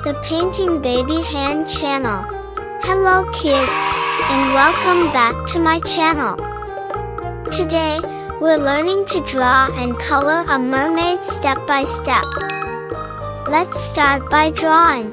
the Painting Baby Hand channel. Hello kids, and welcome back to my channel. Today, we're learning to draw and color a mermaid step by step. Let's start by drawing.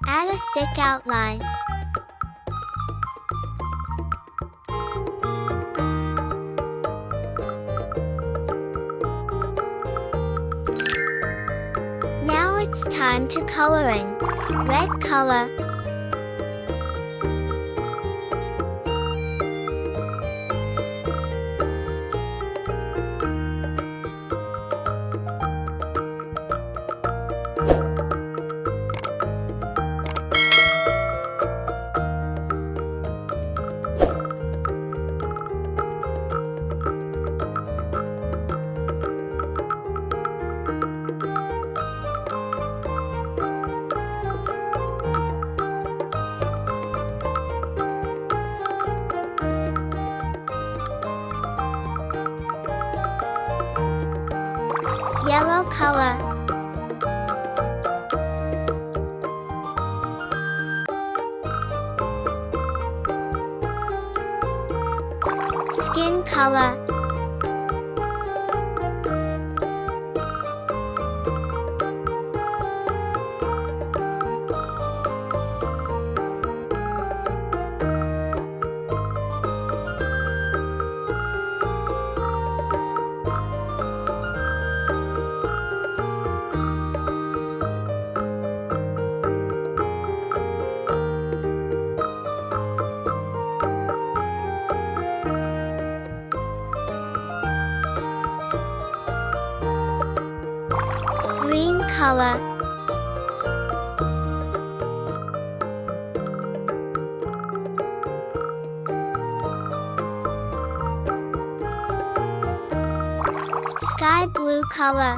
Add a thick outline. Now it's time to coloring. Red color. Yellow color. Skin color. Green color. Sky blue color.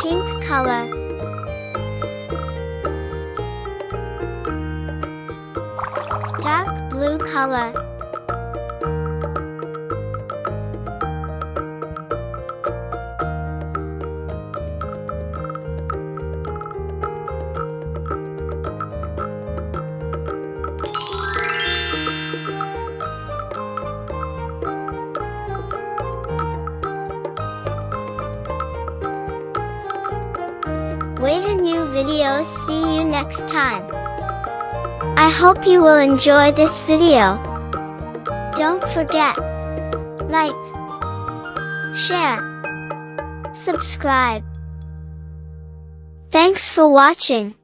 Pink color. Dark blue color. Wait a new video. See you next time. I hope you will enjoy this video. Don't forget, like, share, subscribe. Thanks for watching.